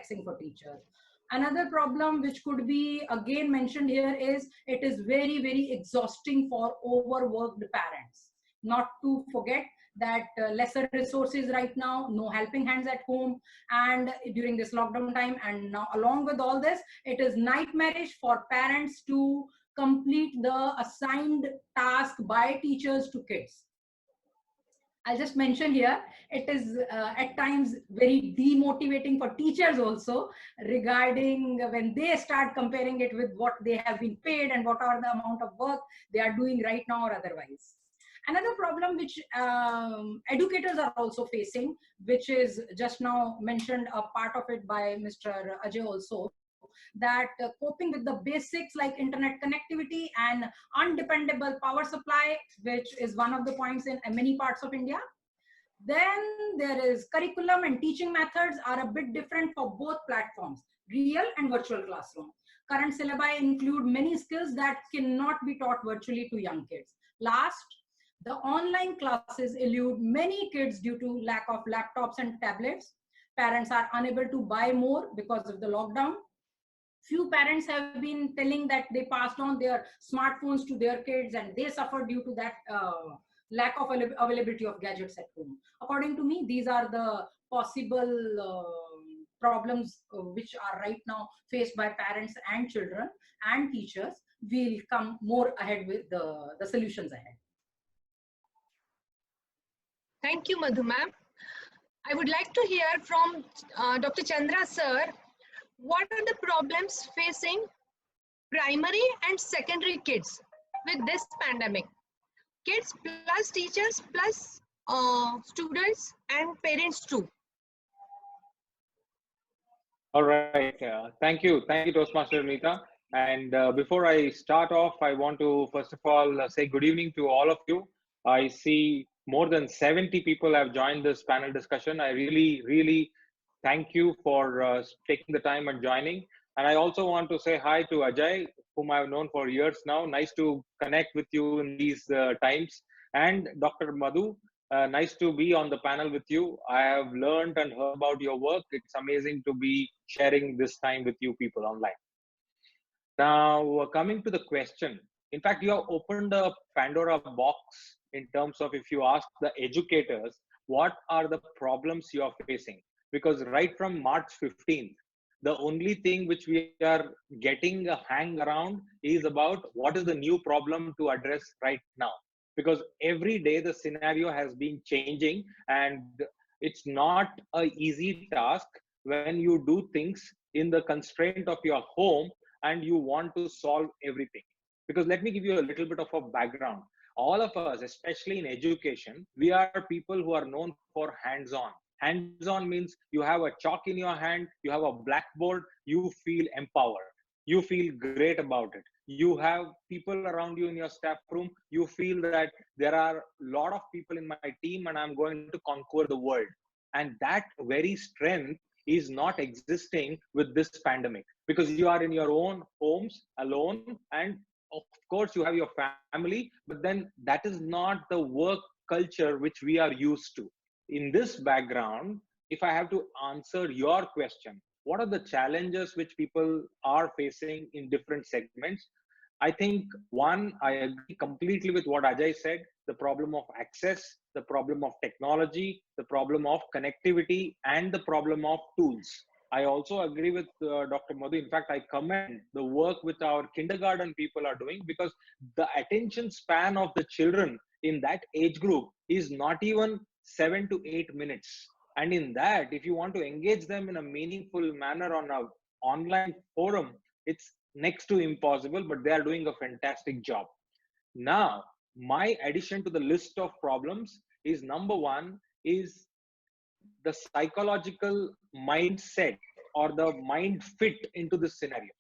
taxing for teachers. Another problem which could be again mentioned here is it is very, very exhausting for overworked parents. Not to forget that lesser resources right now, no helping hands at home and during this lockdown time, and now along with all this, it is nightmarish for parents to complete the assigned task by teachers to kids. I'll just mention here, it is at times very demotivating for teachers also, regarding when they start comparing it with what they have been paid and what are the amount of work they are doing right now or otherwise. Another problem which educators are also facing, which is just now mentioned, a part of it by Mr. Ajay also, that coping with the basics like internet connectivity and undependable power supply, which is one of the points in many parts of India. Then there is curriculum and teaching methods are a bit different for both platforms, real and virtual classroom. Current syllabi include many skills that cannot be taught virtually to young kids. Last, the online classes elude many kids due to lack of laptops and tablets. Parents are unable to buy more because of the lockdown. Few parents have been telling that they passed on their smartphones to their kids and they suffered due to that lack of availability of gadgets at home. According to me, these are the possible problems which are right now faced by parents and children and teachers. We'll come more ahead with the solutions ahead. Thank you, Madhu ma'am. I would like to hear from Dr. Chandra sir. What are the problems facing primary and secondary kids with this pandemic? Kids plus teachers plus students and parents too. All right. Thank you, Toastmaster Nita. And before I start off, I want to first of all say good evening to all of you. I see more than 70 people have joined this panel discussion. I really thank you for taking the time and joining. And I also want to say hi to Ajay, whom I've known for years now. Nice to connect with you in these times. And Dr. Madhu, nice to be on the panel with you. I have learned and heard about your work. It's amazing to be sharing this time with you people online. Now, coming to the question. In fact, you have opened a Pandora box in terms of if you ask the educators, what are the problems you are facing? Because right from March 15th, the only thing which we are getting a hang around is about what is the new problem to address right now. Because every day the scenario has been changing and it's not an easy task when you do things in the constraint of your home and you want to solve everything. Because let me give you a little bit of a background. All of us, especially in education, we are people who are known for hands-on. Hands-on means you have a chalk in your hand, you have a blackboard, you feel empowered. You feel great about it. You have people around you in your staff room, you feel that there are a lot of people in my team and I'm going to conquer the world. And that very strength is not existing with this pandemic because you are in your own homes alone, and of course you have your family, but then that is not the work culture which we are used to. In this background, if I have to answer your question, what are the challenges which people are facing in different segments? I think one, I agree completely with what Ajay said, the problem of access, the problem of technology, the problem of connectivity, and the problem of tools. I also agree with Dr. Madhu. In fact, I commend the work with our kindergarten people are doing, because the attention span of the children in that age group is not even 7 to 8 minutes. And in that, if you want to engage them in a meaningful manner on an online forum, it's next to impossible, but they are doing a fantastic job. Now, my addition to the list of problems is number one is the psychological mindset or the mind fit into this scenario.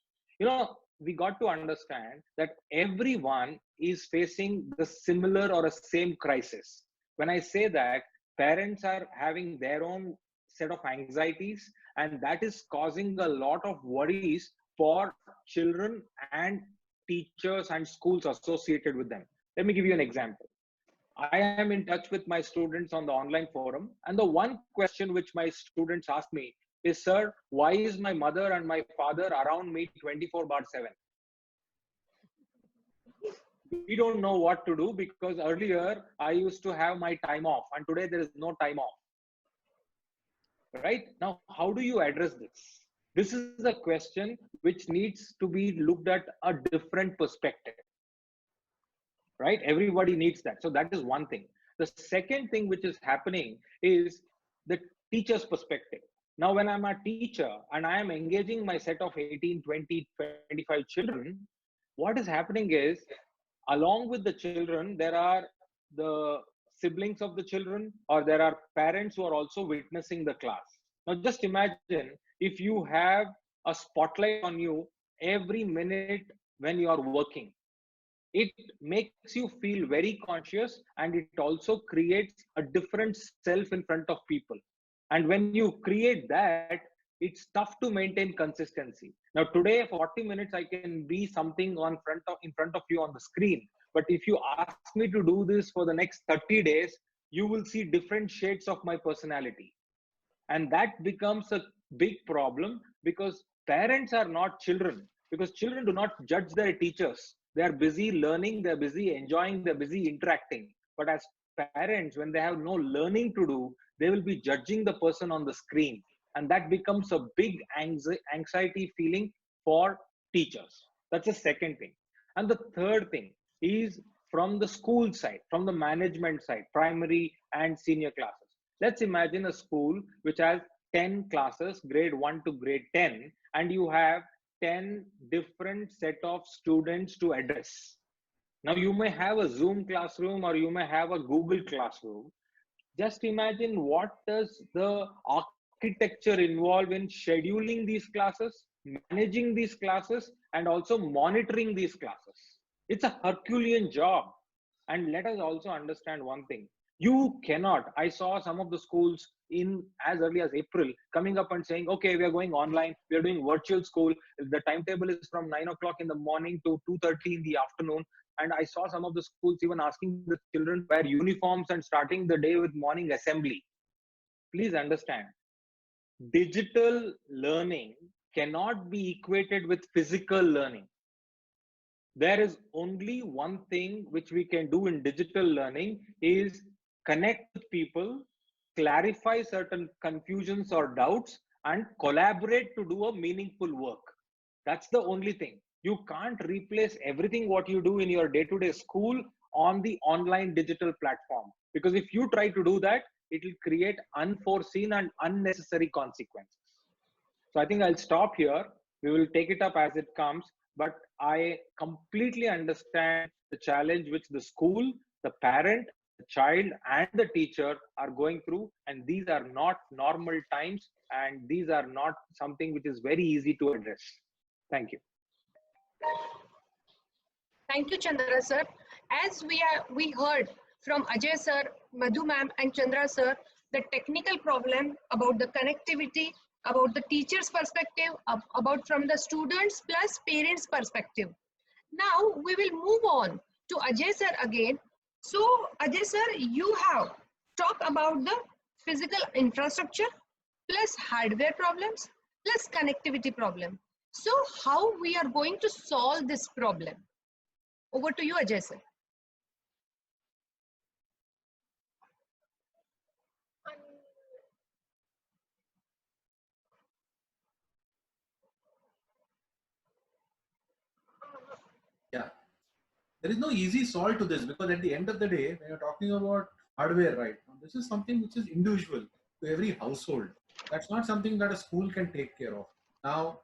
You know, we got to understand that everyone is facing the similar or a same crisis. When I say that, parents are having their own set of anxieties, and that is causing a lot of worries for children and teachers and schools associated with them. Let me give you an example. I am in touch with my students on the online forum, and the one question which my students ask me, is, sir, why is my mother and my father around me 24/7? We don't know what to do because earlier I used to have my time off and today there is no time off. Right? Now, how do you address this? This is a question which needs to be looked at a different perspective. Right? Everybody needs that. So that is one thing. The second thing which is happening is the teacher's perspective. Now, when I'm a teacher and I am engaging my set of 18, 20, 25 children, what is happening is, along with the children, there are the siblings of the children, or there are parents who are also witnessing the class. Now, just imagine if you have a spotlight on you every minute when you are working. It makes you feel very conscious, and it also creates a different self in front of people. And when you create that, it's tough to maintain consistency. Now, today, for 40 minutes, I can be something in front of you on the screen. But if you ask me to do this for the next 30 days, you will see different shades of my personality. And that becomes a big problem, because parents are not children, because children do not judge their teachers. They are busy learning, they're busy enjoying, they're busy interacting. But as parents, when they have no learning to do, they will be judging the person on the screen. And that becomes a big anxiety feeling for teachers. That's the second thing. And the third thing is from the school side, from the management side, primary and senior classes. Let's imagine a school which has 10 classes, grade 1 to grade 10, and you have 10 different set of students to address. Now, you may have a Zoom classroom or you may have a Google classroom. Just imagine, what does the architecture involve in scheduling these classes, managing these classes, and also monitoring these classes. It's a Herculean job. And let us also understand one thing. You cannot, I saw some of the schools in as early as April coming up and saying, okay, we are going online, we are doing virtual school. The timetable is from 9 o'clock in the morning to 2:30 in the afternoon. And I saw some of the schools even asking the children to wear uniforms and starting the day with morning assembly. Please understand, digital learning cannot be equated with physical learning. There is only one thing which we can do in digital learning, is connect with people, clarify certain confusions or doubts, and collaborate to do a meaningful work. That's the only thing. You can't replace everything what you do in your day-to-day school on the online digital platform. Because if you try to do that, it will create unforeseen and unnecessary consequences. So I think I'll stop here. We will take it up as it comes. But I completely understand the challenge which the school, the parent, the child, and the teacher are going through. And these are not normal times. And these are not something which is very easy to address. Thank you. Thank you, Chandra sir. As we heard from Ajay sir, Madhu ma'am, and Chandra sir, the technical problem about the connectivity, about the teacher's perspective, about from the students plus parents' perspective. Now we will move on to Ajay sir again. So Ajay sir, you have talked about the physical infrastructure plus hardware problems plus connectivity problem. So how we are going to solve this problem? Over to you, Ajay sir. Yeah, there is no easy solve to this, because at the end of the day, when you're talking about hardware, right, now, this is something which is individual to every household. That's not something that a school can take care of. Now,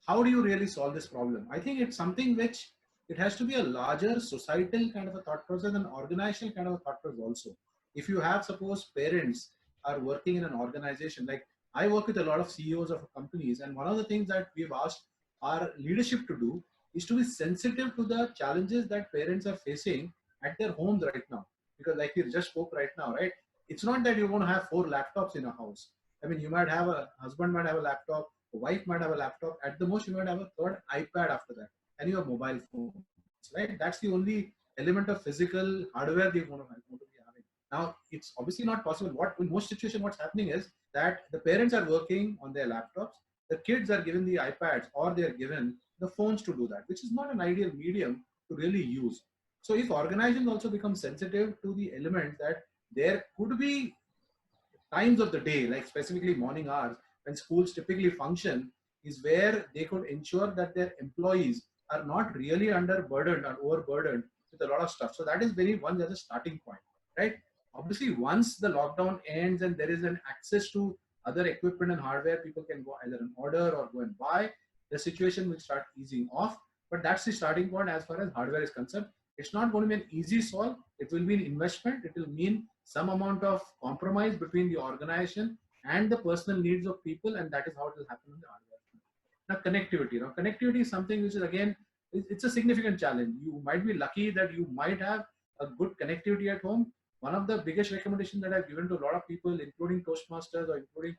how do you really solve this problem? I think it's something which it has to be a larger societal kind of a thought process and organizational kind of a thought process also. If you have, suppose, parents are working in an organization, like I work with a lot of CEOs of companies, and one of the things that we've asked our leadership to do is to be sensitive to the challenges that parents are facing at their homes right now. Because like you just spoke right now, right? It's not that you're going to have 4 laptops in a house. I mean, you might have a husband might have a laptop, a wife might have a laptop. At the most, you might have a third iPad after that, and your mobile phone. Right? That's the only element of physical hardware they're going to be having. Now, it's obviously not possible. What in most situations, what's happening is that the parents are working on their laptops, the kids are given the iPads or they are given the phones to do that, which is not an ideal medium to really use. So, if organizations also become sensitive to the element that there could be times of the day, like specifically morning hours, when schools typically function, is where they could ensure that their employees are not really underburdened or overburdened with a lot of stuff. So that is very one as a starting point, right? Obviously, once the lockdown ends and there is an access to other equipment and hardware, people can go either an order or go and buy. The situation will start easing off. But that's the starting point as far as hardware is concerned. It's not going to be an easy solve. It will be an investment. It will mean some amount of compromise between the organization and the personal needs of people, and that is how it will happen in the hardware. Now, connectivity. Now, connectivity is something which is again, it's a significant challenge. You might be lucky that you might have a good connectivity at home. One of the biggest recommendations that I've given to a lot of people, including Toastmasters or including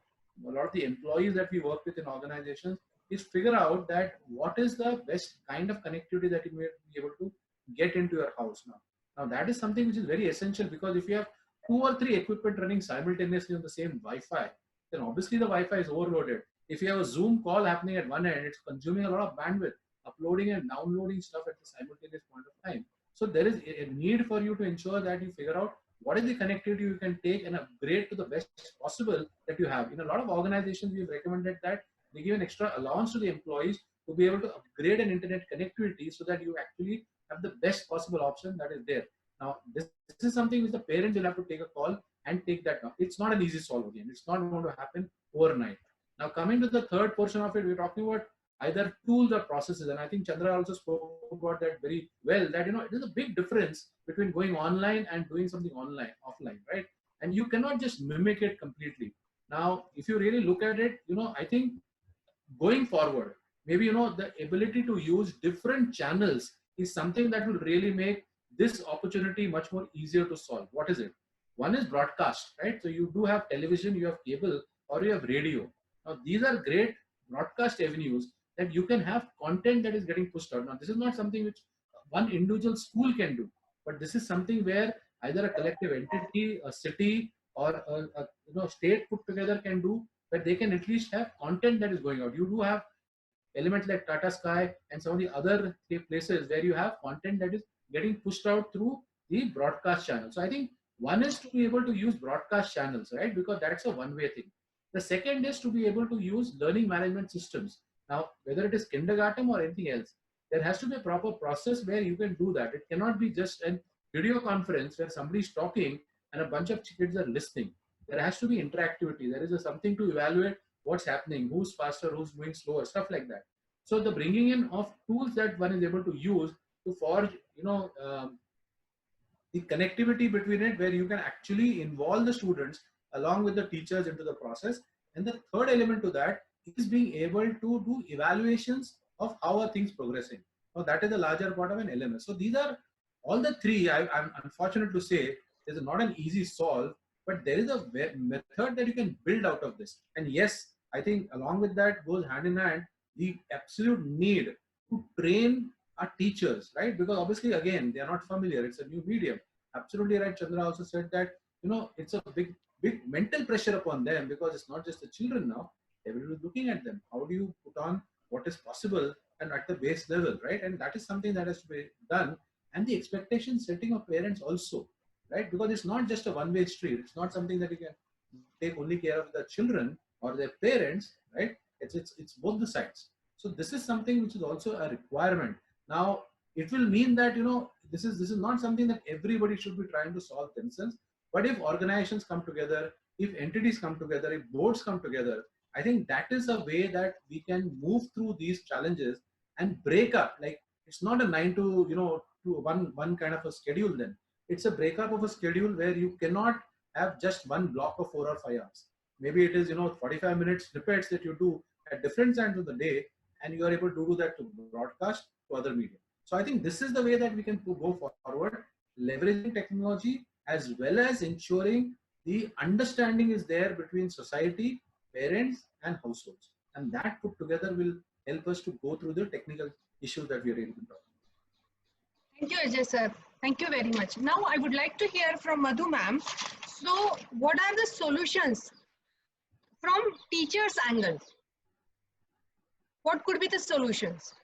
a lot of the employees that we work with in organizations, is figure out that what is the best kind of connectivity that you may be able to get into your house now. Now, that is something which is very essential, because if you have 2 or 3 equipment running simultaneously on the same Wi-Fi, then obviously the Wi-Fi is overloaded. If you have a Zoom call happening at one end, it's consuming a lot of bandwidth, uploading and downloading stuff at the simultaneous point of time. So there is a need for you to ensure that you figure out what is the connectivity you can take and upgrade to the best possible that you have. In a lot of organizations, we've recommended that they give an extra allowance to the employees to be able to upgrade an internet connectivity so that you actually have the best possible option that is there. Now, this is something which the parents will have to take a call and take that now. It's not an easy solve again. It's not going to happen overnight. Now, coming to the third portion of it, we're talking about either tools or processes. And I think Chandra also spoke about that very well, that, it is a big difference between going online and doing something offline, right? And you cannot just mimic it completely. Now, if you really look at it, I think going forward, maybe, the ability to use different channels is something that will really make this opportunity much more easier to solve. What is it? One is broadcast, right? So you do have television, you have cable, or you have radio. Now, these are great broadcast avenues that you can have content that is getting pushed out. Now, this is not something which one individual school can do, but this is something where either a collective entity, a city, or a state put together can do, where they can at least have content that is going out. You do have elements like Tata Sky and some of the other places where you have content that is getting pushed out through the broadcast channel. So I think one is to be able to use broadcast channels, right? Because that's a one-way thing. The second is to be able to use learning management systems. Now, whether it is kindergarten or anything else, there has to be a proper process where you can do that. It cannot be just a video conference where somebody is talking and a bunch of kids are listening. There has to be interactivity. There is something to evaluate what's happening, who's faster, who's moving slower, stuff like that. So the bringing in of tools that one is able to use to forge, the connectivity between it, where you can actually involve the students along with the teachers into the process. And the third element to that is being able to do evaluations of how are things progressing. Now that is the larger part of an LMS. So these are all the three. I'm unfortunate to say there's not an easy solve, but there is a method that you can build out of this. And yes, I think along with that goes hand in hand the absolute need to train our teachers, right? Because obviously, again, they are not familiar. It's a new medium. Absolutely right. Chandra also said that, it's a big mental pressure upon them, because it's not just the children now. Everyone is looking at them. How do you put on what is possible and at the base level, right? And that is something that has to be done. And the expectation setting of parents also, right? Because it's not just a one-way street. It's not something that you can take only care of the children or their parents, right? It's both the sides. So this is something which is also a requirement. Now, it will mean that, this is not something that everybody should be trying to solve themselves. But if organizations come together, if entities come together, if boards come together, I think that is a way that we can move through these challenges and break up. Like, it's not a 9 to, to one kind of a schedule then. It's a breakup of a schedule where you cannot have just one block of 4 or 5 hours. Maybe it is, 45 minutes snippets that you do at different times of the day, and you are able to do that to broadcast to other media. So I think this is the way that we can go forward, leveraging technology as well as ensuring the understanding is there between society, parents, and households. And that put together will help us to go through the technical issues that we are able to talk about. Thank you, Ajay sir. Thank you very much. Now I would like to hear from Madhu ma'am. So what are the solutions from teacher's angle? What could be the solutions?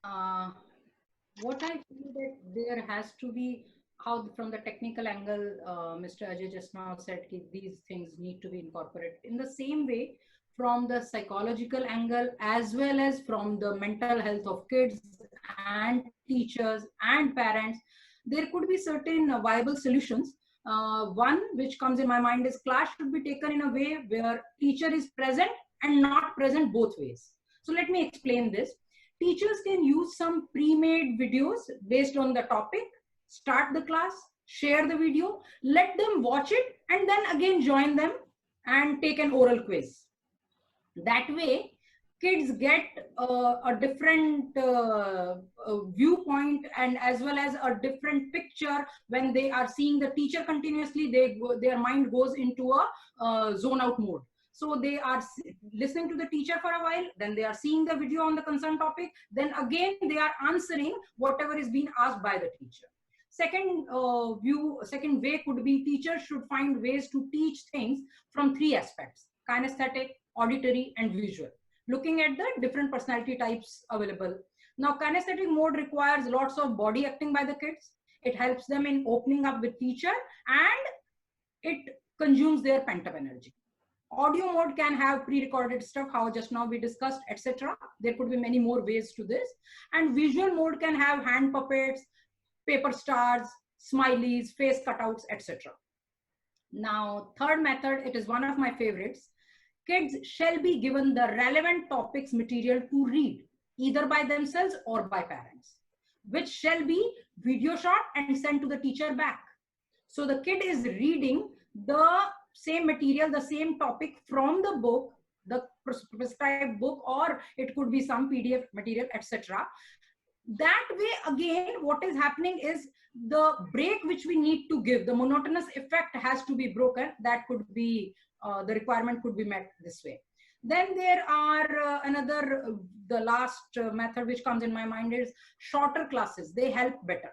What I feel that there has to be, how from the technical angle, Mr. Ajay just now said these things need to be incorporated. In the same way, from the psychological angle, as well as from the mental health of kids and teachers and parents, there could be certain viable solutions. One which comes in my mind is class should be taken in a way where teacher is present and not present both ways. So let me explain this. Teachers can use some pre-made videos based on the topic, start the class, share the video, let them watch it, and then again join them and take an oral quiz. That way, kids get a different viewpoint, and as well as a different picture. When they are seeing the teacher continuously, their mind goes into a zone out mode. So they are listening to the teacher for a while, then they are seeing the video on the concerned topic, then again they are answering whatever is being asked by the teacher. Second second way could be teachers should find ways to teach things from three aspects: kinesthetic, auditory, and visual, looking at the different personality types available. Now, kinesthetic mode requires lots of body acting by the kids. It helps them in opening up with teacher, and it consumes their pent-up energy. Audio mode can have pre-recorded stuff, how just now we discussed, etc. There could be many more ways to this. And visual mode can have hand puppets, paper stars, smileys, face cutouts, etc. Now, third method, it is one of my favorites. Kids shall be given the relevant topics material to read, either by themselves or by parents, which shall be video shot and sent to the teacher back. So the kid is reading the same material, the same topic from the book, the prescribed book, or it could be some PDF material, etc. That way, again, what is happening is the break which we need to give, the monotonous effect has to be broken. That could be, the requirement could be met this way. Then there are the last method which comes in my mind is shorter classes. They help better.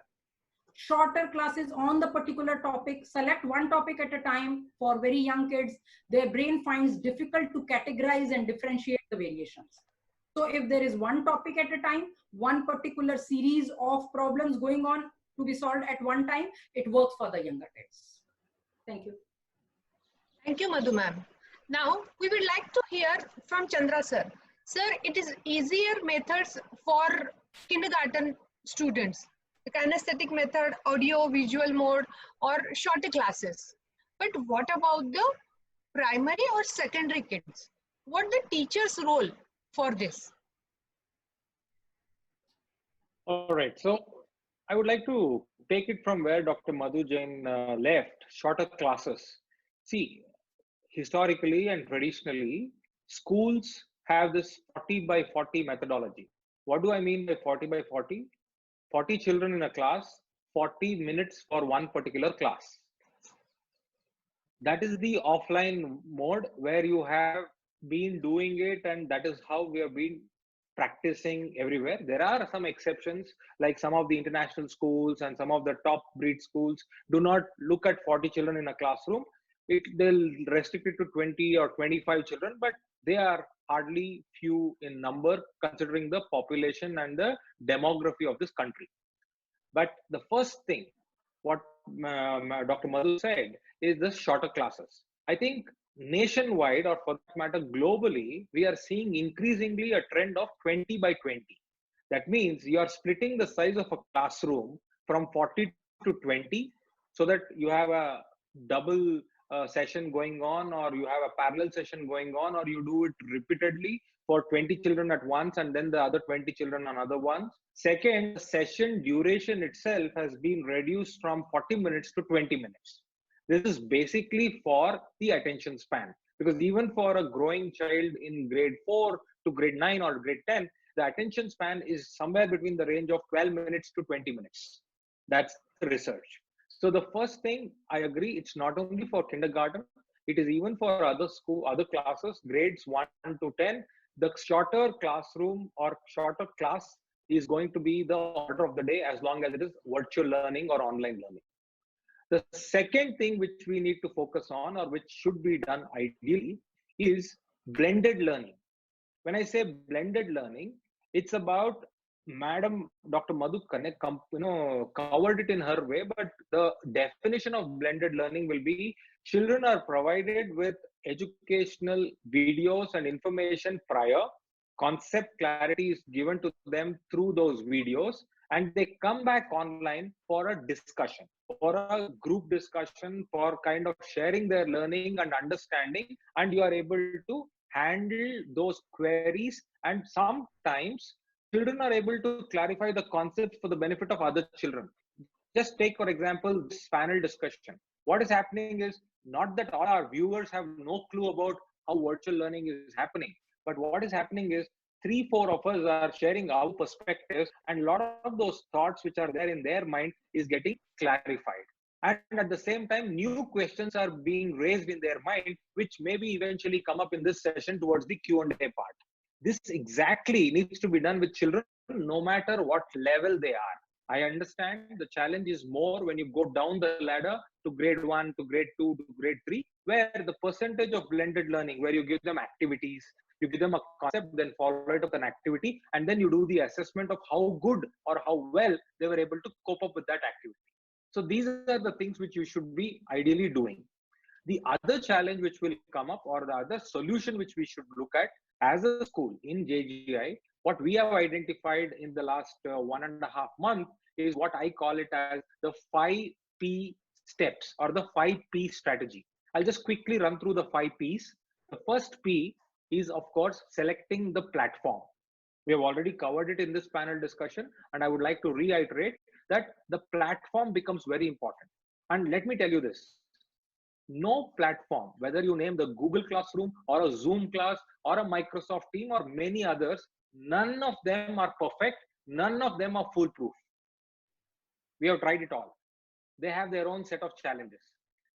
Shorter classes on the particular topic, select one topic at a time. For very young kids, their brain finds difficult to categorize and differentiate the variations. So if there is one topic at a time, one particular series of problems going on to be solved at one time, it works for the younger kids. Thank you. Thank you, Madhu ma'am. Now we would like to hear from Chandra sir. Sir, it is easier methods for kindergarten students, the kinesthetic method, audio, visual mode, or shorter classes. But what about the primary or secondary kids? What the teacher's role for this? All right. So I would like to take it from where Dr. Madhu Jain left, shorter classes. See, historically and traditionally, schools have this 40 by 40 methodology. What do I mean by 40 by 40? 40 children in a class, 40 minutes for one particular class. That is the offline mode where you have been doing it, and that is how we have been practicing everywhere. There are some exceptions, like some of the international schools and some of the top breed schools do not look at 40 children in a classroom. They'll restrict it to 20 or 25 children, but they are hardly few in number considering the population and the demography of this country. But the first thing, what Dr. Madhu said, is the shorter classes. I think nationwide, or for that matter globally, we are seeing increasingly a trend of 20 by 20. That means you are splitting the size of a classroom from 40 to 20 so that you have a double session going on, or you have a parallel session going on, or you do it repeatedly for 20 children at once and then the other 20 children another once. Second, the session duration itself has been reduced from 40 minutes to 20 minutes. This is basically for the attention span, because even for a growing child in grade 4 to grade 9 or grade 10, the attention span is somewhere between the range of 12 minutes to 20 minutes. That's the research. So the first thing, I agree, it's not only for kindergarten, it is even for other classes, grades 1 to 10. The shorter classroom or shorter class is going to be the order of the day as long as it is virtual learning or online learning. The second thing which we need to focus on, or which should be done ideally, is blended learning. When I say blended learning, it's about Madam Dr. Madhu covered it in her way, but the definition of blended learning will be children are provided with educational videos and information prior, concept clarity is given to them through those videos, and they come back online for a discussion, for a group discussion, for kind of sharing their learning and understanding, and you are able to handle those queries, and sometimes children are able to clarify the concepts for the benefit of other children. Just take for example this panel discussion. What is happening is not that all our viewers have no clue about how virtual learning is happening, but what is happening is 3-4 of us are sharing our perspectives, and a lot of those thoughts which are there in their mind is getting clarified. And at the same time, new questions are being raised in their mind, which maybe eventually come up in this session towards the Q&A part. This exactly needs to be done with children, no matter what level they are. I understand the challenge is more when you go down the ladder to grade 1, to grade 2, to grade 3, where the percentage of blended learning, where you give them activities, you give them a concept, then follow it up with an activity, and then you do the assessment of how good or how well they were able to cope up with that activity. So these are the things which you should be ideally doing. The other challenge which will come up, or the other solution which we should look at as a school in JGI, what we have identified in the last 1.5 months is what I call it as the 5P steps, or the 5P strategy. I'll just quickly run through the 5 Ps. The first P is, of course, selecting the platform. We have already covered it in this panel discussion, and I would like to reiterate that the platform becomes very important. And let me tell you this, no platform, whether you name the Google Classroom or a Zoom class or a Microsoft Team or many others, none of them are perfect. None of them are foolproof. We have tried it all. They have their own set of challenges.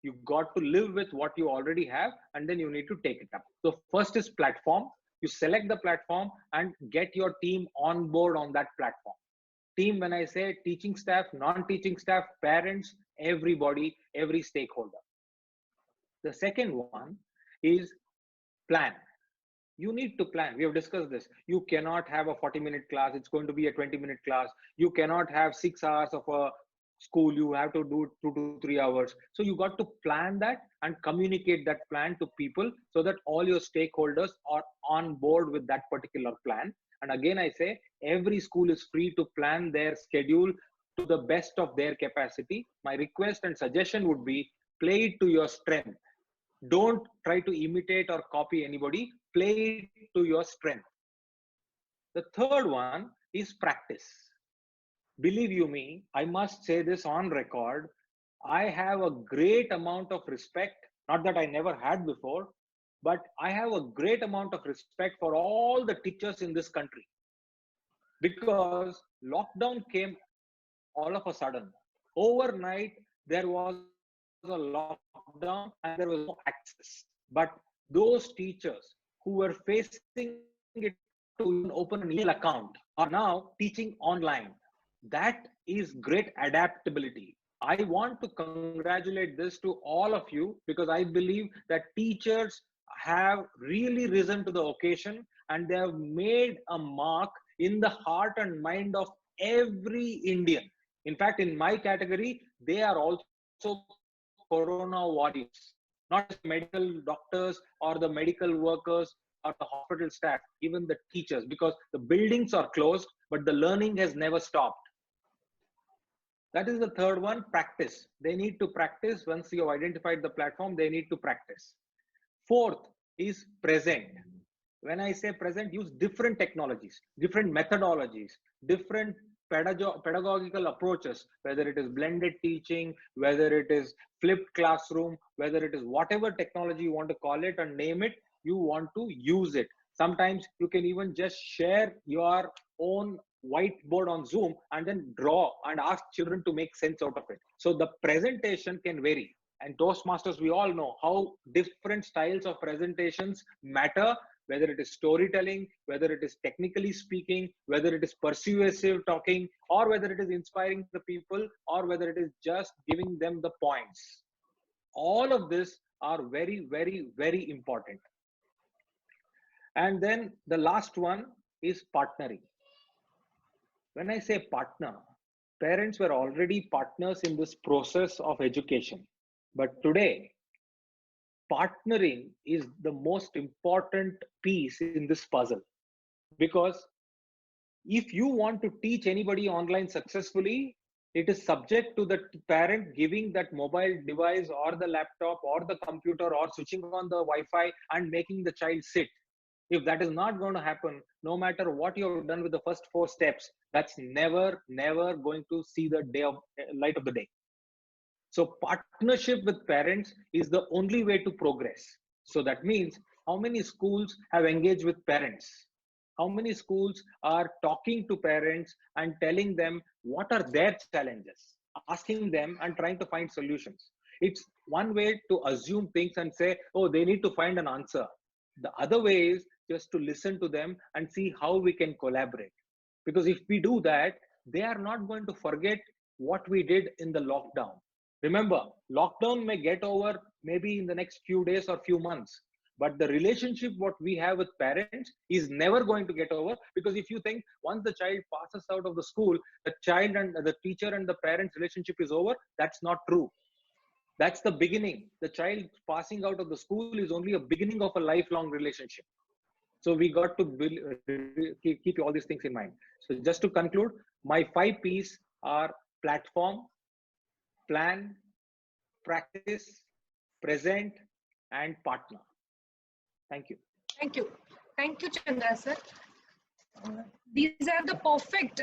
You got to live with what you already have, and then you need to take it up. So first is platform. You select the platform and get your team on board on that platform. Team, when I say teaching staff, non-teaching staff, parents, everybody, every stakeholder. The second one is plan. You need to plan. We have discussed this. You cannot have a 40-minute class. It's going to be a 20-minute class. You cannot have 6 hours of a school. You have to do 2 to 3 hours. So you got to plan that and communicate that plan to people so that all your stakeholders are on board with that particular plan. And again, I say every school is free to plan their schedule to the best of their capacity. My request and suggestion would be play it to your strength. Don't try to imitate or copy anybody. Play it to your strength. The third one is practice. Believe you me, I must say this on record. I have a great amount of respect, not that I never had before, but I have a great amount of respect for all the teachers in this country, because lockdown came all of a sudden. Overnight, there was a lockdown and there was no access. But those teachers who were facing it to even open an email account are now teaching online. That is great adaptability. I want to congratulate this to all of you, because I believe that teachers have really risen to the occasion and they have made a mark in the heart and mind of every Indian. In fact, in my category, they are also corona warriors, not just medical doctors or the medical workers or the hospital staff, even the teachers, because the buildings are closed, but the learning has never stopped. That is the third one, practice. They need to practice. Once you have identified the platform, they need to practice. Fourth is present. When I say present, use different technologies, different methodologies, different pedagogical approaches, whether it is blended teaching, whether it is flipped classroom, whether it is whatever technology you want to call it and name it, you want to use it. Sometimes you can even just share your own whiteboard on Zoom and then draw and ask children to make sense out of it. So the presentation can vary. And Toastmasters, we all know how different styles of presentations matter whether it is storytelling, whether it is technically speaking, whether it is persuasive talking, or whether it is inspiring the people, or whether it is just giving them the points. All of this are very, very, very important. And then the last one is partnering. When I say partner, parents were already partners in this process of education. But today, partnering is the most important piece in this puzzle. Because if you want to teach anybody online successfully, it is subject to the parent giving that mobile device or the laptop or the computer or switching on the Wi-Fi and making the child sit. If that is not going to happen, no matter what you have done with the first 4 steps, that's never going to see the light of the day. So partnership with parents is the only way to progress. So that means how many schools have engaged with parents? How many schools are talking to parents and telling them what are their challenges, asking them and trying to find solutions? It's one way to assume things and say, oh, they need to find an answer. The other way is just to listen to them and see how we can collaborate. Because if we do that, they are not going to forget what we did in the lockdown. Remember, lockdown may get over maybe in the next few days or few months, but the relationship what we have with parents is never going to get over. Because if you think once the child passes out of the school, the child and the teacher and the parents relationship is over, that's not true. That's the beginning. The child passing out of the school is only a beginning of a lifelong relationship. So we got to keep all these things in mind. So just to conclude, my 5 P's are platform, plan, practice, present, and partner. Thank you. Thank you. Thank you, Chandra sir. These are the perfect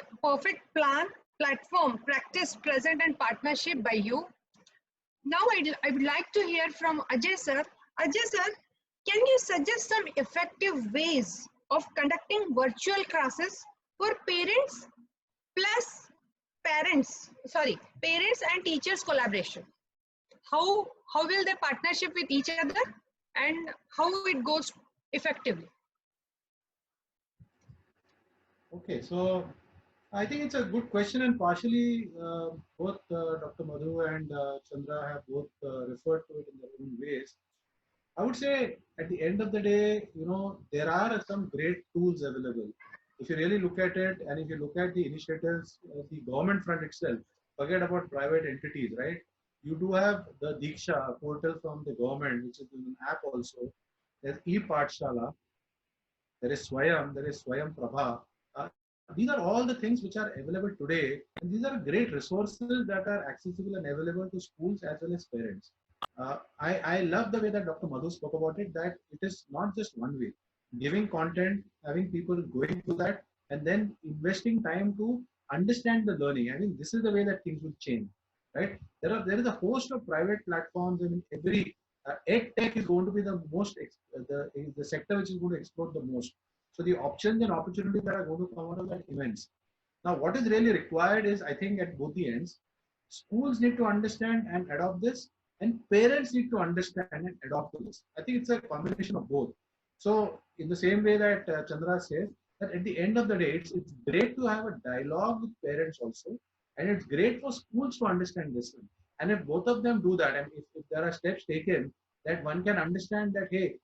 plan, platform, practice, present, and partnership by you. Now I would like to hear from Ajay sir. Ajay sir, can you suggest some effective ways of conducting virtual classes for parents parents and teachers collaboration? How will they partnership with each other and how it goes effectively? Okay, so I think it's a good question, and partially both Dr. Madhu and Chandra have both referred to it in their own ways. I would say at the end of the day, there are some great tools available. If you really look at it, and if you look at the initiatives of the government front itself, forget about private entities, right? You do have the Diksha portal from the government, which is an app also. There's e-Pathshala, there is Swayam, there is Swayam Prabha. These are all the things which are available today, and these are great resources that are accessible and available to schools as well as parents. I love the way that Dr. Madhu spoke about it, that it is not just one way. Giving content, having people going through that, and then investing time to understand the learning. I think this is the way that things will change, right? There is a host of private platforms. I mean, every ed tech is going to be the most the sector which is going to explode the most. So the options and opportunities that are going to come out of that immense. Now, what is really required is, I think, at both the ends, schools need to understand and adopt this, and parents need to understand and adopt this. I think it's a combination of both. So, in the same way that Chandra says, that at the end of the day, it's great to have a dialogue with parents also, and it's great for schools to understand this one. And if both of them do that, and if there are steps taken, that one can understand that, hey,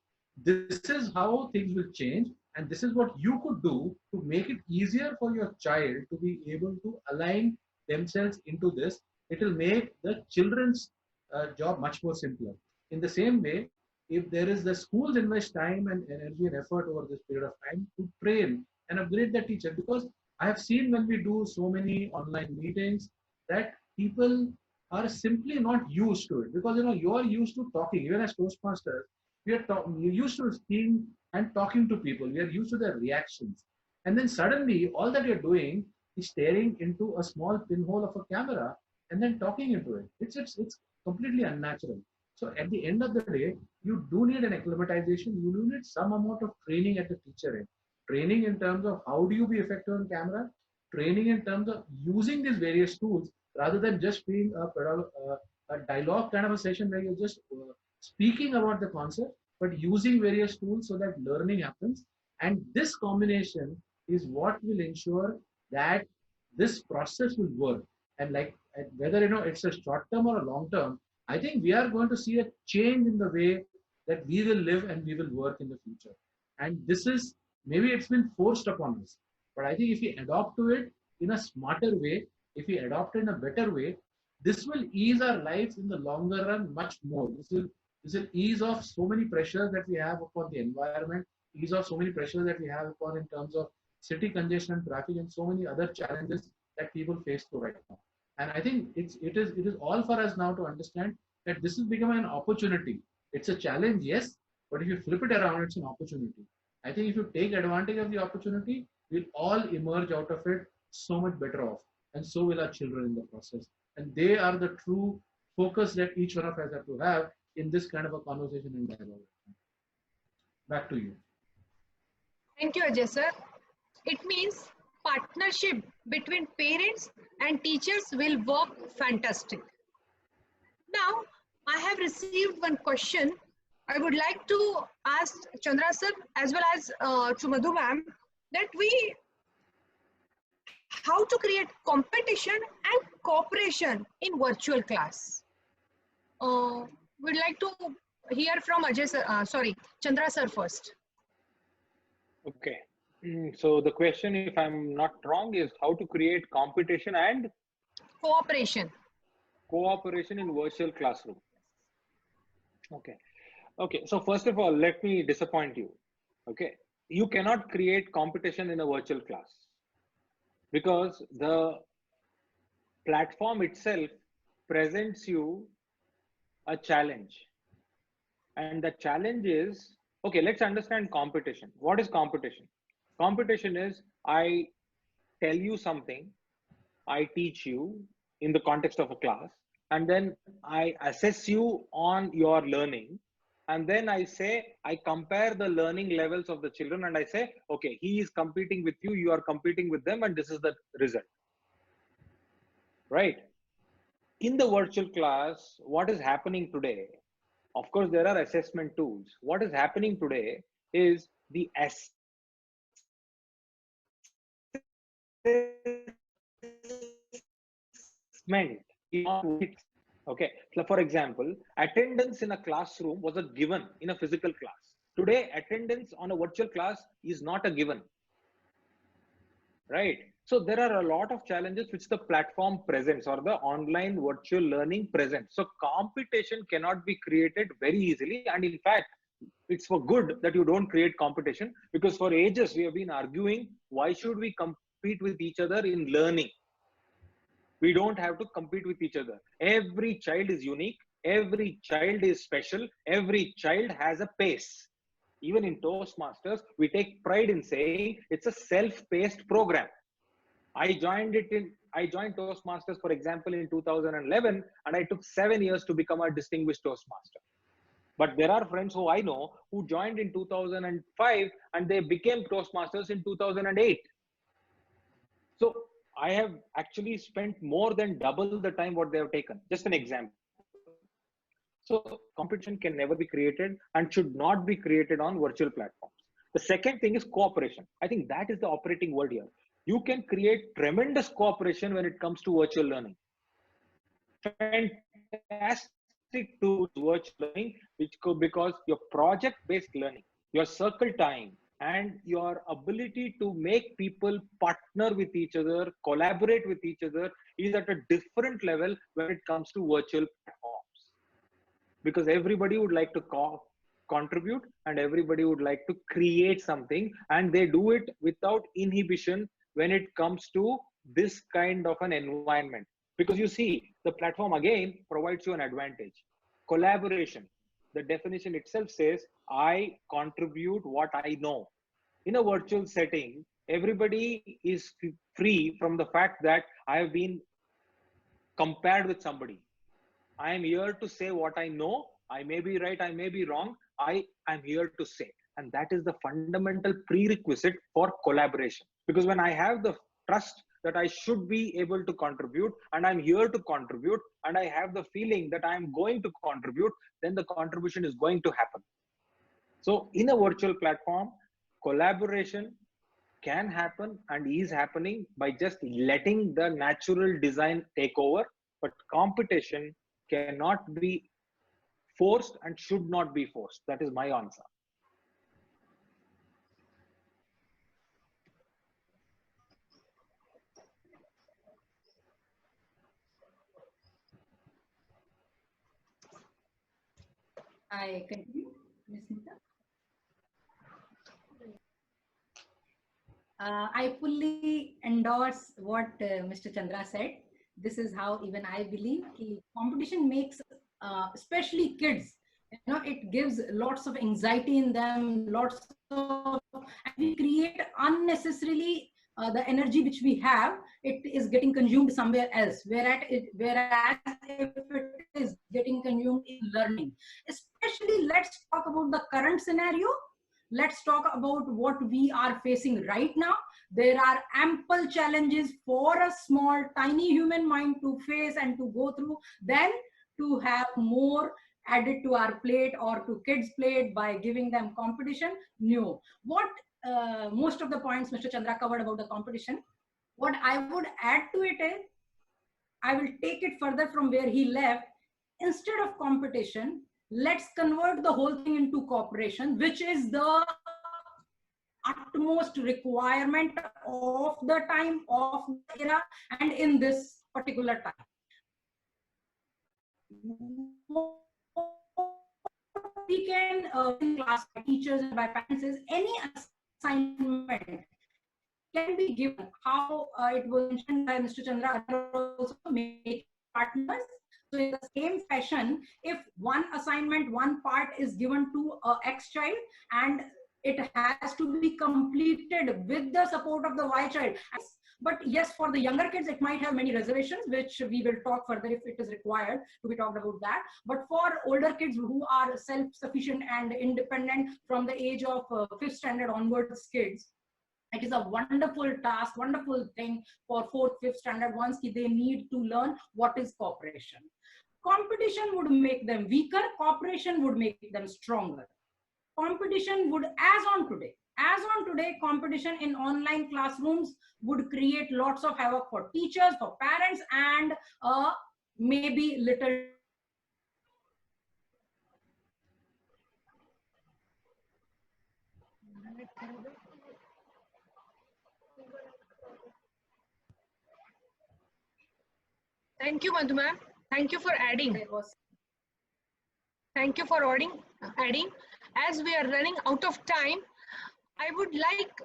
this is how things will change, and this is what you could do to make it easier for your child to be able to align themselves into this. It will make the children's job much more simpler. In the same way, if there is the schools invest time and energy and effort over this period of time to train and upgrade the teacher, because I have seen when we do so many online meetings that people are simply not used to it, because you are used to talking. Even as Toastmasters, we're used to speaking and talking to people. We are used to their reactions, and then suddenly all that you're doing is staring into a small pinhole of a camera and then talking into it. It's completely unnatural. So at the end of the day, you do need an acclimatization. You do need some amount of training at the teacher end. Training in terms of how do you be effective on camera. Training in terms of using these various tools rather than just being a dialogue kind of a session where you're just speaking about the concept. but using various tools so that learning happens. And this combination is what will ensure that this process will work. And like whether it's a short term or a long term, I think we are going to see a change in the way that we will live and we will work in the future. And this is, maybe it's been forced upon us, but I think if we adopt to it in a smarter way, if we adopt it in a better way, this will ease our lives in the longer run much more. This will ease off so many pressures that we have upon the environment, ease off so many pressures that we have upon in terms of city congestion and traffic and so many other challenges that people face through right now. And I think it is all for us now to understand that this is becoming an opportunity. It's a challenge, yes, but if you flip it around, it's an opportunity. I think if you take advantage of the opportunity, we'll all emerge out of it so much better off, and so will our children in the process. And they are the true focus that each one of us have to have in this kind of a conversation and dialogue. Back to you. Thank you, Ajay sir. It means partnership between parents and teachers will work fantastic. Now, I have received one question. I would like to ask Chandra sir as well as to Madhu ma'am that how to create competition and cooperation in virtual class. We'd like to hear from Ajay sir, Chandra sir first. Okay. So the question, if I'm not wrong, is how to create competition and Cooperation. cooperation in virtual classroom. Okay. Okay. So first of all, let me disappoint you. Okay. You cannot create competition in a virtual class because the platform itself presents you a challenge. And the challenge is, okay, let's understand competition. What is competition? Competition is I tell you something, I teach you in the context of a class, and then I assess you on your learning. And then I say, I compare the learning levels of the children and I say, okay, he is competing with you, you are competing with them, and this is the result. Right? In the virtual class, what is happening today? Of course, there are assessment tools. What is happening today is the assessment is not okay. So for example, attendance in a classroom was a given in a physical class. Today, attendance on a virtual class is not a given. Right? So there are a lot of challenges which the platform presents or the online virtual learning presents. So competition cannot be created very easily. And in fact, it's for good that you don't create competition, because for ages we have been arguing, why should we compete with each other in learning? We don't have to compete with each other. Every child is unique. Every child is special. Every child has a pace. Even in Toastmasters, we take pride in saying it's a self-paced program. I joined Toastmasters, for example, in 2011, and I took 7 years to become a distinguished Toastmaster. But there are friends who I know who joined in 2005 and they became Toastmasters in 2008. So I have actually spent more than double the time what they have taken. Just an example. So competition can never be created and should not be created on virtual platforms. The second thing is cooperation. I think that is the operating word here. You can create tremendous cooperation when it comes to virtual learning. Fantastic tools, virtual learning, because your project-based learning, your circle time, and your ability to make people partner with each other, collaborate with each other is at a different level when it comes to virtual platforms. Because everybody would like to contribute and everybody would like to create something, and they do it without inhibition when it comes to this kind of an environment. Because you see, the platform again provides you an advantage. Collaboration. The definition itself says, I contribute what I know. In a virtual setting, everybody is free from the fact that I have been compared with somebody. I am here to say what I know. I may be right, I may be wrong. I am here to say. And that is the fundamental prerequisite for collaboration. Because when I have the trust that I should be able to contribute and I'm here to contribute and I have the feeling that I'm going to contribute, then the contribution is going to happen. So in a virtual platform, collaboration can happen and is happening by just letting the natural design take over, but competition cannot be forced and should not be forced. That is my answer. I continue, Ms. Nita. I fully endorse what Mr. Chandra said. This is how even I believe competition makes, especially kids, it gives lots of anxiety in them, lots of, and we create unnecessarily the energy which we have, it is getting consumed somewhere else. Whereas if it is getting consumed in learning, especially let's talk about the current scenario. Let's talk about what we are facing right now. There are ample challenges for a small, tiny human mind to face and to go through, than to have more added to our plate or to kids' plate by giving them competition. No. What most of the points Mr. Chandra covered about the competition, what I would add to it is, I will take it further from where he left. Instead of competition, let's convert the whole thing into cooperation, which is the utmost requirement of the time, of the era, and in this particular time. We can, in class by teachers and by parents, is any assignment can be given. How it was mentioned by Mr. Chandra, also make partners. So in the same fashion, if one assignment, one part is given to X child, and it has to be completed with the support of the Y child. But yes, for the younger kids, it might have many reservations, which we will talk further if it is required to be talked about that. But for older kids who are self-sufficient and independent from the age of 5th standard onwards kids, it is a wonderful task, wonderful thing for 4th, 5th standard ones. They need to learn what is cooperation. Competition would make them weaker. Cooperation would make them stronger. Competition would, as on today, competition in online classrooms would create lots of havoc for teachers, for parents, and maybe little. Thank you, Madhu ma'am. Thank you for adding. Thank you for adding. As we are running out of time, I would like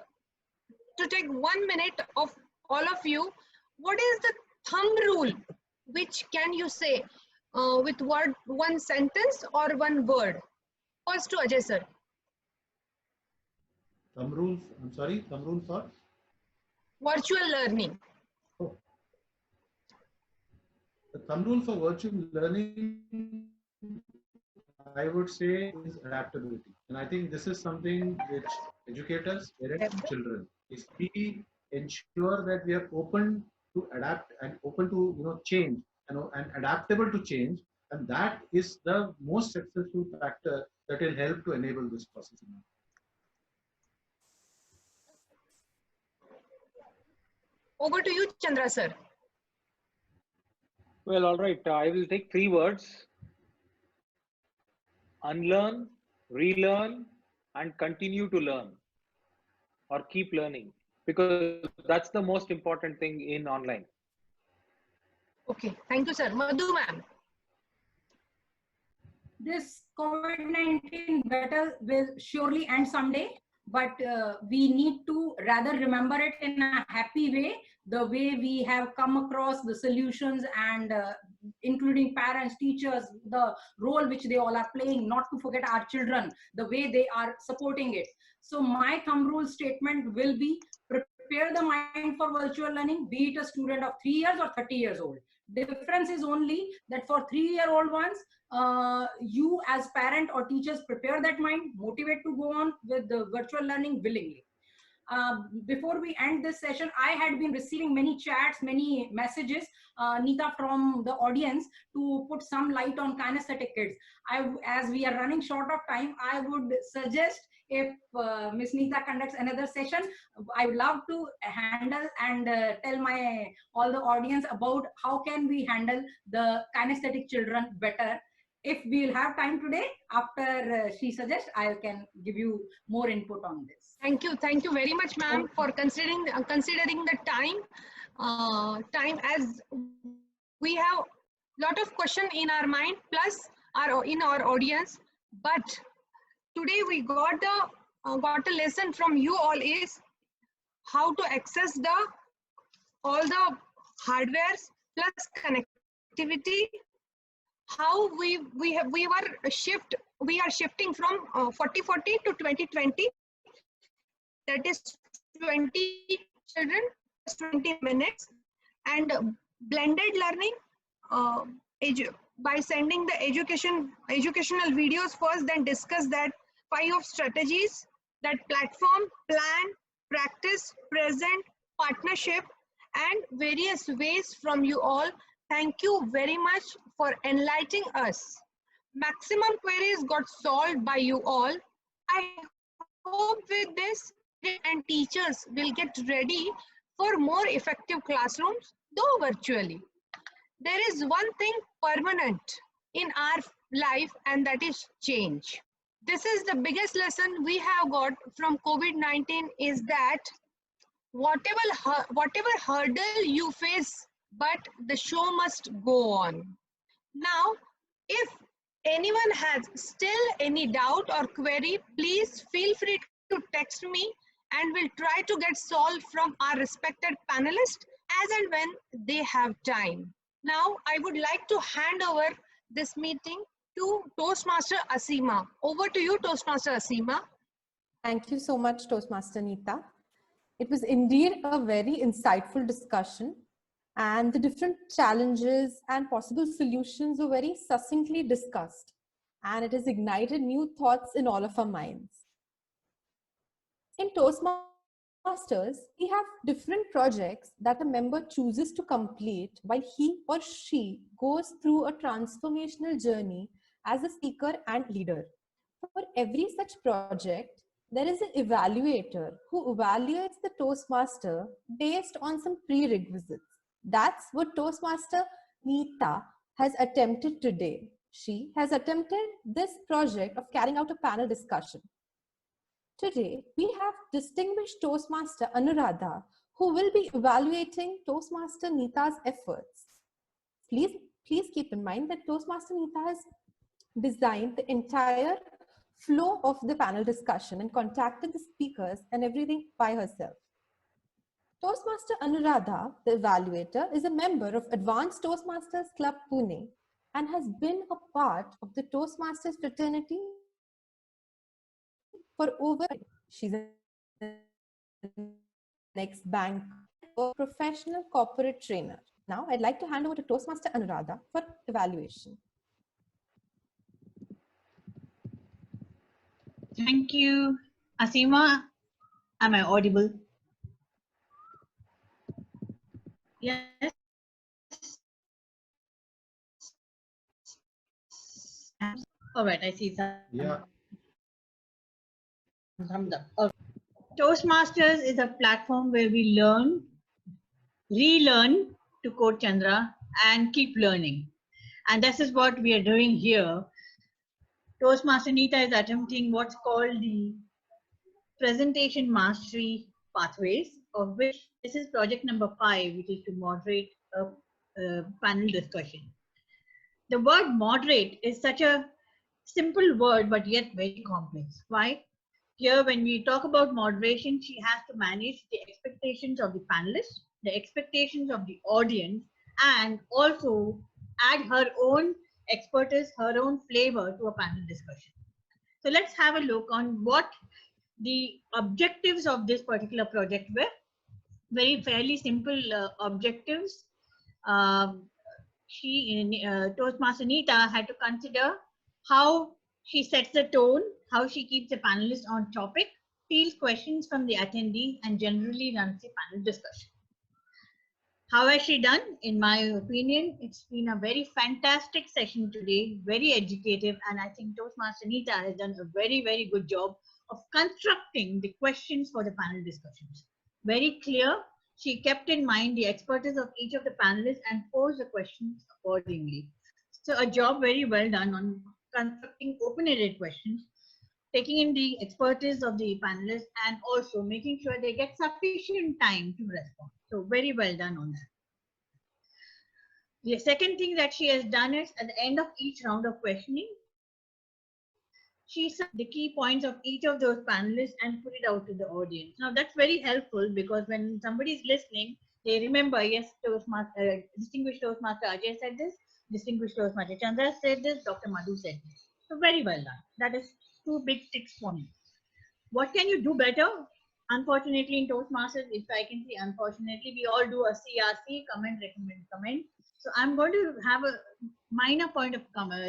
to take 1 minute of all of you. What is the thumb rule? Which can you say with one sentence or one word? First to Ajay sir. Thumb rule, I'm sorry, thumb rule for? Virtual learning. Oh. The thumb rule for virtual learning, I would say, is adaptability. And I think this is something which educators, parents, and children, is we ensure that we are open to adapt and open to change, and adaptable to change. And that is the most successful factor that will help to enable this process. Over to you, Chandra sir. Well, all right. I will take 3 words: unlearn, relearn, and continue to learn, or keep learning, because that's the most important thing in online. Okay, thank you, sir. Madhu ma'am. This COVID-19 battle will surely end someday, but we need to rather remember it in a happy way, the way we have come across the solutions, and including parents, teachers, the role which they all are playing, not to forget our children, the way they are supporting it. So my thumb rule statement will be: prepare the mind for virtual learning, be it a student of 3 years or 30 years old. The difference is only that for 3-year-old ones, you as parent or teachers prepare that mind, motivate to go on with the virtual learning willingly. Before we end this session, I had been receiving many chats, many messages, Nita, from the audience to put some light on kinesthetic kids. As we are running short of time, I would suggest if Miss Nita conducts another session, I would love to handle and tell all the audience about how can we handle the kinesthetic children better. If we'll have time today, after she suggests, I can give you more input on this. Thank you very much, ma'am, for considering the time. Time, as we have lot of question in our mind, plus in our audience. But today we got a lesson from you all is how to access all the hardwares plus connectivity. How we are shifting from 40-40 to 20-20. That is 20 children, 20 minutes, and blended learning by sending the educational videos first, then discuss that 5 strategies, that platform, plan, practice, present, partnership, and various ways from you all. Thank you very much for enlightening us. Maximum queries got solved by you all. I hope with this and teachers will get ready for more effective classrooms, though virtually. There is one thing permanent in our life, and that is change. This is the biggest lesson we have got from COVID-19 is that whatever hurdle you face, but the show must go on. Now, if anyone has still any doubt or query, please feel free to text me and we'll try to get solved from our respected panelists as and when they have time. Now, I would like to hand over this meeting to Toastmaster Asima. Over to you, Toastmaster Asima. Thank you so much, Toastmaster Nita. It was indeed a very insightful discussion, and the different challenges and possible solutions were very succinctly discussed, and it has ignited new thoughts in all of our minds. In Toastmasters, we have different projects that a member chooses to complete while he or she goes through a transformational journey as a speaker and leader. For every such project, there is an evaluator who evaluates the Toastmaster based on some prerequisites. That's what Toastmaster Nita has attempted today. She has attempted this project of carrying out a panel discussion. Today, we have distinguished Toastmaster Anuradha, who will be evaluating Toastmaster Nita's efforts. Please keep in mind that Toastmaster Nita has designed the entire flow of the panel discussion and contacted the speakers and everything by herself. Toastmaster Anuradha, the evaluator, is a member of Advanced Toastmasters Club Pune and has been a part of the Toastmasters fraternity for over. She's an ex-bank, a professional corporate trainer. Now, I'd like to hand over to Toastmaster Anuradha for evaluation. Thank you. Asima, am I audible? Yes. All right, I see some. Yeah. Thumbs up. All right. Toastmasters is a platform where we learn, relearn, to quote Chandra, and keep learning. And this is what we are doing here. Toastmaster Nita is attempting what's called the presentation mastery pathways, of which this is project number 5, which is to moderate a panel discussion. The word moderate is such a simple word, but yet very complex. Why? Here, when we talk about moderation, she has to manage the expectations of the panelists, the expectations of the audience, and also add her own expertise, her own flavor to a panel discussion. So let's have a look on what the objectives of this particular project were. Very fairly simple objectives. Toastmaster Nita had to consider how she sets the tone, how she keeps the panelists on topic, fields questions from the attendees, and generally runs the panel discussion. How has she done? In my opinion, it's been a very fantastic session today, very educative, and I think Toastmaster Nita has done a very, very good job of constructing the questions for the panel discussions. Very clear. She kept in mind the expertise of each of the panelists and posed the questions accordingly. So a job very well done on constructing open-ended questions, taking in the expertise of the panelists and also making sure they get sufficient time to respond. So very well done on that. The second thing that she has done is at the end of each round of questioning, she said the key points of each of those panelists and put it out to the audience. Now that's very helpful because when somebody is listening, they remember, yes, distinguished Toastmaster Ajay said this, distinguished Toastmaster Chandra said this, Dr. Madhu said this. So very well done. That is 2 big ticks for me. What can you do better? Unfortunately, in Toastmasters, if I can say unfortunately, we all do a CRC, comment, recommend, comment. So I'm going to have a minor point of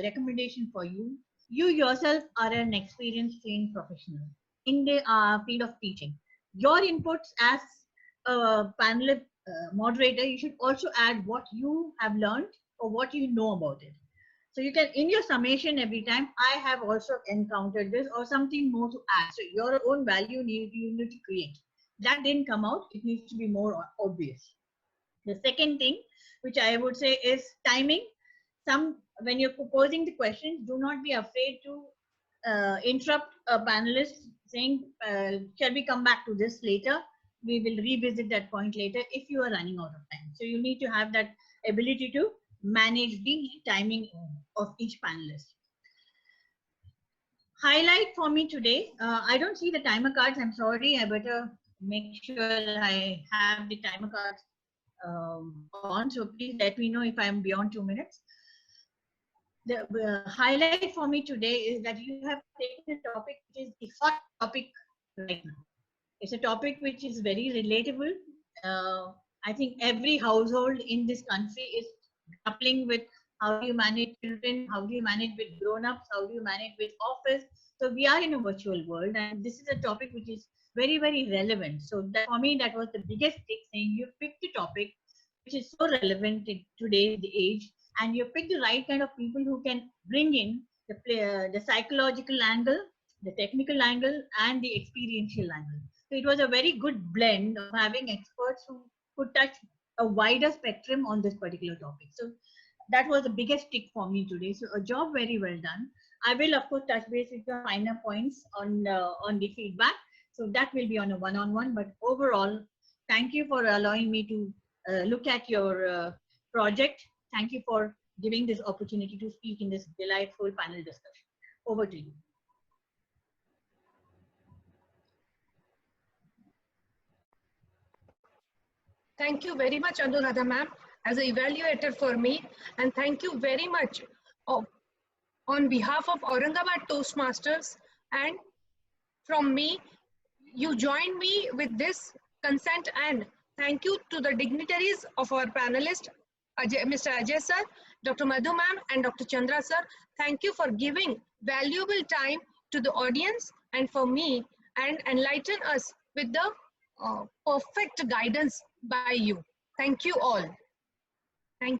recommendation for you. You yourself are an experienced trained professional in the field of teaching. Your inputs as a panel moderator, you should also add what you have learned or what you know about it. So you can, in your summation every time, I have also encountered this or something more to add. So your own value you need to create. That didn't come out. It needs to be more obvious. The second thing, which I would say is timing. When you're proposing the questions, do not be afraid to interrupt a panelist saying, shall we come back to this later? We will revisit that point later if you are running out of time. So you need to have that ability to manage the timing of each panelist. Highlight for me today, I don't see the timer cards. I'm sorry, I better make sure that I have the timer cards on. So please let me know if I'm beyond 2 minutes. The highlight for me today is that you have taken a topic which is the hot topic right now. It's a topic which is very relatable. I think every household in this country is grappling with how do you manage children, how do you manage with grown-ups, how do you manage with office. So we are in a virtual world and this is a topic which is very, very relevant. So that, for me, that was the biggest thing, saying you picked a topic which is so relevant in today's age, and you pick the right kind of people who can bring in the psychological angle, the technical angle, and the experiential angle. So it was a very good blend of having experts who could touch a wider spectrum on this particular topic. So that was the biggest tick for me today. So a job very well done. I will of course touch base with the finer points on the feedback. So that will be on a one-on-one. But overall, thank you for allowing me to look at your project. Thank you for giving this opportunity to speak in this delightful panel discussion. Over to you. Thank you very much, Anuradha ma'am, as an evaluator for me. And thank you very much on behalf of Aurangabad Toastmasters. And from me, you join me with this consent, and thank you to the dignitaries of our panelists, Mr. Ajay sir, Dr. Madhu ma'am, and Dr. Chandra sir. Thank you for giving valuable time to the audience and for me, and enlighten us with the perfect guidance by you. Thank you all.